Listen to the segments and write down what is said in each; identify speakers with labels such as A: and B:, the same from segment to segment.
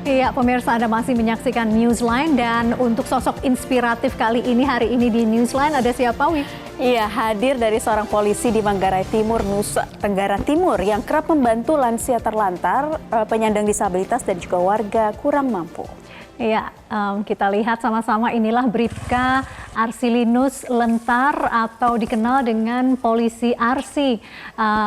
A: Iya, pemirsa Anda masih menyaksikan Newsline dan untuk sosok inspiratif kali ini hari ini di Newsline ada siapa, Wi?
B: Iya, hadir dari seorang polisi di Manggarai Timur, Nusa Tenggara Timur yang kerap membantu lansia terlantar, penyandang disabilitas dan juga warga kurang mampu.
A: Iya, kita lihat sama-sama inilah Bribka Arsilinus Lentar atau dikenal dengan Polisi Arsi,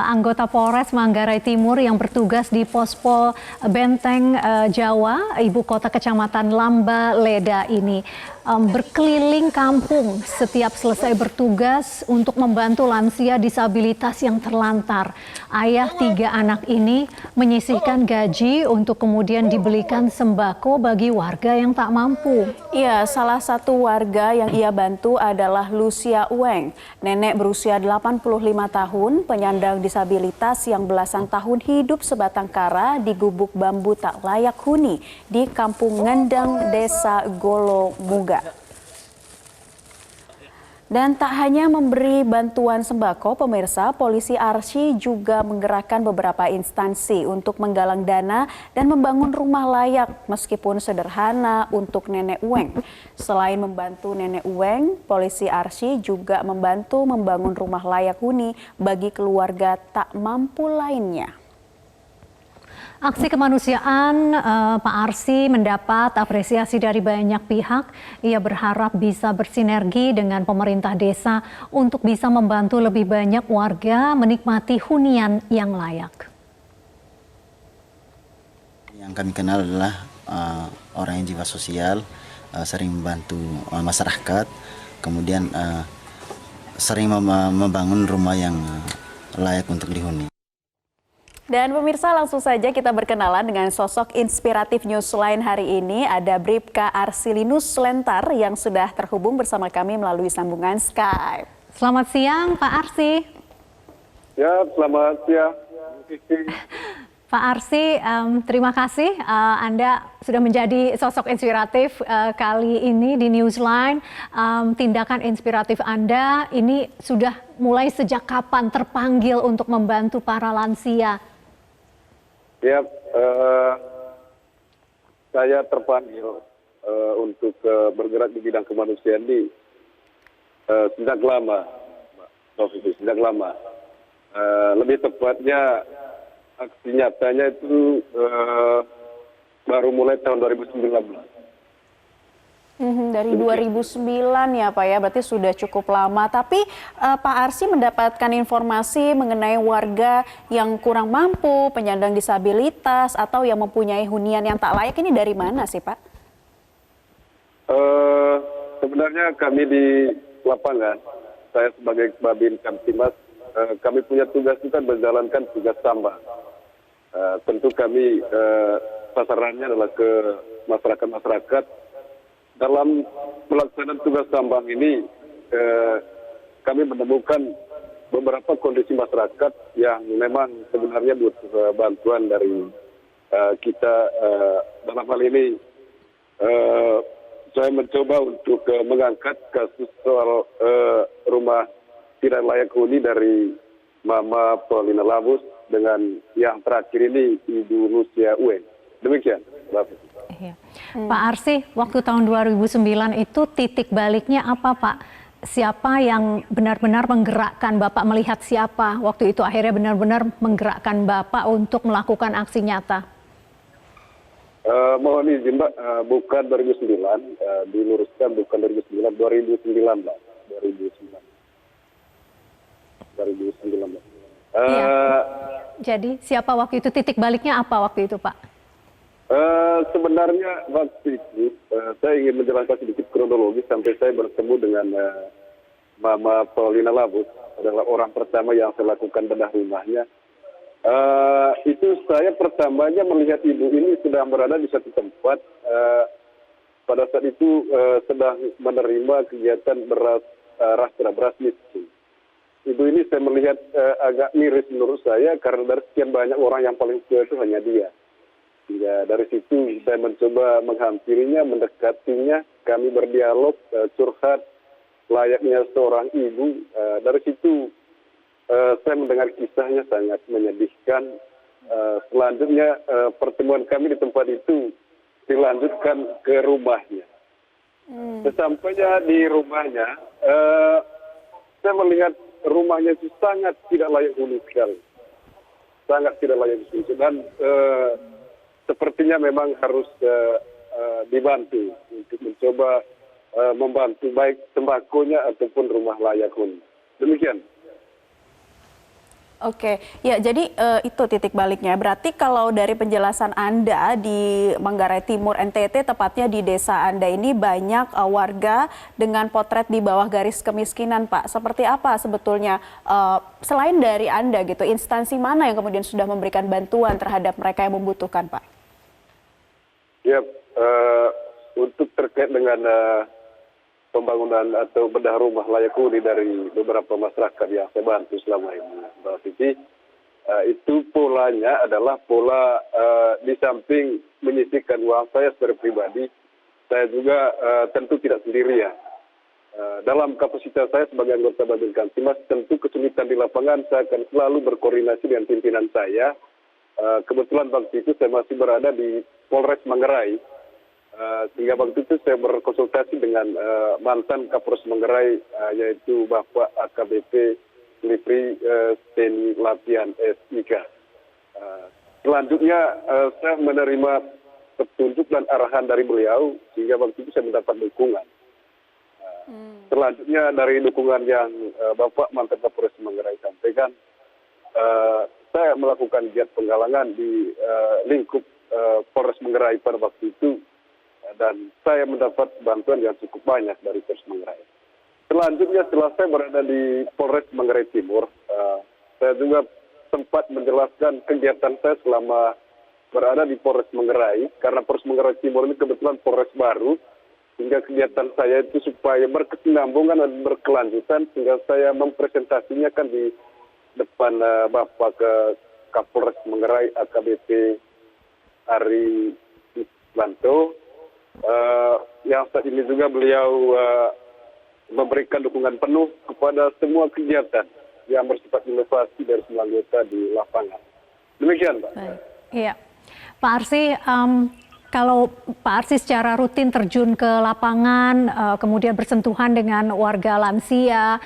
A: anggota Polres Manggarai Timur yang bertugas di Pospol Benteng Jawa, ibu kota kecamatan Lamba Leda ini. Berkeliling kampung setiap selesai bertugas untuk membantu lansia disabilitas yang terlantar. Ayah 3 anak ini menyisihkan gaji untuk kemudian dibelikan sembako bagi warga yang tak mampu.
B: Iya, salah satu warga yang ia bantu adalah Lucia Ueng, nenek berusia 85 tahun, penyandang disabilitas yang belasan tahun hidup sebatang kara di gubuk bambu tak layak huni di Kampung Ngendang, Desa Golo Muga. Dan tak hanya memberi bantuan sembako, pemirsa, Polisi Arsi juga menggerakkan beberapa instansi untuk menggalang dana dan membangun rumah layak meskipun sederhana untuk Nenek Ueng. Selain membantu Nenek Ueng, Polisi Arsi juga membantu membangun rumah layak huni bagi keluarga tak mampu lainnya.
A: Aksi kemanusiaan Pak Arsi mendapat apresiasi dari banyak pihak. Ia berharap bisa bersinergi dengan pemerintah desa untuk bisa membantu lebih banyak warga menikmati hunian yang layak.
C: Yang kami kenal adalah orang yang jiwa sosial, sering membantu masyarakat, kemudian sering membangun rumah yang layak untuk dihuni.
B: Dan pemirsa, langsung saja kita berkenalan dengan sosok inspiratif Newsline hari ini. Ada Bribka Arsilinus Lentar yang sudah terhubung bersama kami melalui sambungan Skype.
A: Selamat siang Pak Arsi.
D: Ya, selamat siang.
A: Pak Arsi, terima kasih Anda sudah menjadi sosok inspiratif kali ini di Newsline. Tindakan inspiratif Anda ini sudah mulai sejak kapan terpanggil untuk membantu para lansia?
D: Ya, saya terpanggil untuk bergerak di bidang kemanusiaan di sejak lama, sejak lama. Lebih tepatnya aksi nyatanya itu baru mulai tahun 2019.
B: Dari 2009 ya Pak ya, berarti sudah cukup lama. Tapi Pak Arsi mendapatkan informasi mengenai warga yang kurang mampu, penyandang disabilitas, atau yang mempunyai hunian yang tak layak ini dari mana sih Pak?
D: Sebenarnya kami di lapangan, saya sebagai Babin Kamtimas, kami punya tugas itu kan menjalankan tugas tambang. Tentu kami sasarannya adalah ke masyarakat-masyarakat. Dalam pelaksanaan tugas tambang ini, kami menemukan beberapa kondisi masyarakat yang memang sebenarnya butuh bantuan dari kita. Dalam hal ini, saya mencoba untuk mengangkat kasus soal rumah tidak layak huni dari Mama Paulina Labus dengan yang terakhir ini Ibu Lucia Ueng. Demikian, Bapak.
A: Iya. Pak Arsi, waktu tahun 2009 itu titik baliknya apa Pak? Siapa yang benar-benar menggerakkan Bapak, melihat siapa waktu itu akhirnya benar-benar menggerakkan Bapak untuk melakukan aksi nyata?
D: Mohon izin Mbak, bukan 2009, diluruskan bukan 2009, 2019.
A: Iya. Jadi siapa waktu itu, titik baliknya apa waktu itu Pak?
D: Sebenarnya waktu itu saya ingin menjelaskan sedikit kronologi sampai saya bertemu dengan Mama Paulina Labus, adalah orang pertama yang saya lakukan bedah rumahnya. Itu saya pertamanya melihat ibu ini sedang berada di satu tempat. Pada saat itu sedang menerima kegiatan beras miskin. Ibu ini saya melihat agak miris menurut saya karena dari sekian banyak orang yang paling tua itu hanya dia. Ya, dari situ saya mencoba menghampirinya, mendekatinya, kami berdialog, curhat layaknya seorang ibu. Dari situ saya mendengar kisahnya sangat menyedihkan. Selanjutnya pertemuan kami di tempat itu dilanjutkan ke rumahnya. Sesampainya di rumahnya, saya melihat rumahnya itu sangat tidak layak huni sekali. Sangat tidak layak huni. Dan sepertinya memang harus dibantu untuk mencoba membantu baik tembakonya ataupun rumah layak huni. Demikian.
B: Oke, ya jadi itu titik baliknya. Berarti kalau dari penjelasan Anda di Manggarai Timur NTT, tepatnya di desa Anda ini banyak warga dengan potret di bawah garis kemiskinan, Pak. Seperti apa sebetulnya selain dari Anda gitu, instansi mana yang kemudian sudah memberikan bantuan terhadap mereka yang membutuhkan, Pak?
D: Ya, untuk terkait dengan pembangunan atau bedah rumah layak huni dari beberapa masyarakat yang saya bantu selama ini, Mbak Siti, itu polanya adalah pola di samping menyisihkan uang saya secara pribadi, saya juga tentu tidak sendirian. Dalam kapasitas saya sebagai anggota Babin Kamtimas, tentu kesulitan di lapangan saya akan selalu berkoordinasi dengan pimpinan saya. Kebetulan waktu itu saya masih berada di Polres Manggarai. Sehingga waktu itu saya berkonsultasi dengan mantan Kapolres Manggarai, yaitu Bapak AKBP Livri Teni Latihan SIK. Selanjutnya saya menerima petunjuk dan arahan dari beliau, sehingga waktu itu saya mendapat dukungan. Selanjutnya dari dukungan yang Bapak mantan Kapolres Manggarai sampaikan, saya melakukan giat penggalangan di lingkup Polres Manggarai pada waktu itu, dan saya mendapat bantuan yang cukup banyak dari Polres Manggarai. Selanjutnya setelah saya berada di Polres Manggarai Timur, saya juga sempat menjelaskan kegiatan saya selama berada di Polres Manggarai, karena Polres Manggarai Timur ini kebetulan Polres baru, sehingga kegiatan saya itu supaya berkesinambungan dan berkelanjutan, sehingga saya mempresentasinya kan di depan Bapak Kapolres Manggarai AKBP Ari Islanto, yang saat ini juga beliau memberikan dukungan penuh kepada semua kegiatan yang bersifat inovasi dari semua anggota di lapangan. Demikian, Pak.
A: Iya, Pak Arsi, kalau Pak Arsi secara rutin terjun ke lapangan, kemudian bersentuhan dengan warga lansia,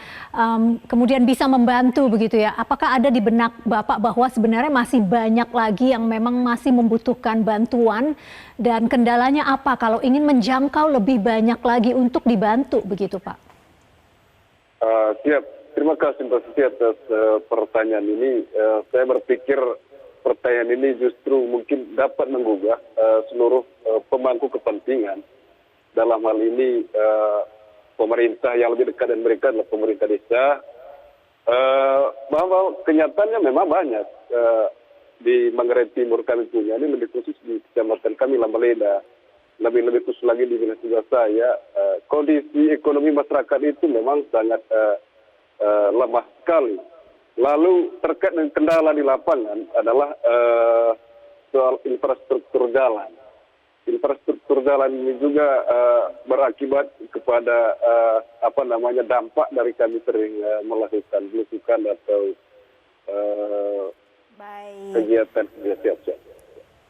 A: kemudian bisa membantu begitu ya, apakah ada di benak Bapak bahwa sebenarnya masih banyak lagi yang memang masih membutuhkan bantuan, dan kendalanya apa kalau ingin menjangkau lebih banyak lagi untuk dibantu begitu, Pak?
D: Siap, terima kasih Mbak Siti atas pertanyaan ini. Saya berpikir pertanyaan ini justru mungkin dapat menggugah seluruh pemangku kepentingan. Dalam hal ini pemerintah yang lebih dekat dengan mereka adalah pemerintah desa. Bahwa kenyataannya memang banyak. Di Manggarai Timur kami punya, ini lebih khusus di kecamatan kami Lambaleda, lebih khusus lagi di dinas tugas saya, kondisi ekonomi masyarakat itu memang sangat lemah sekali. Lalu terkait dengan kendala di lapangan adalah soal infrastruktur jalan. Infrastruktur jalan ini juga berakibat kepada dampak dari kami sering melakukan belusukan atau kegiatan siap-siap.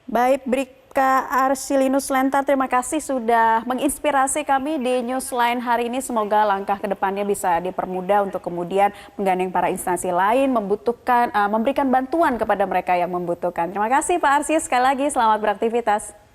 B: Baik, Bribka Arsilinus Lentar, terima kasih sudah menginspirasi kami di Newsline hari ini. Semoga langkah ke depannya bisa dipermudah untuk kemudian menggandeng para instansi lain, memberikan bantuan kepada mereka yang membutuhkan. Terima kasih Pak Arsi, sekali lagi selamat beraktivitas.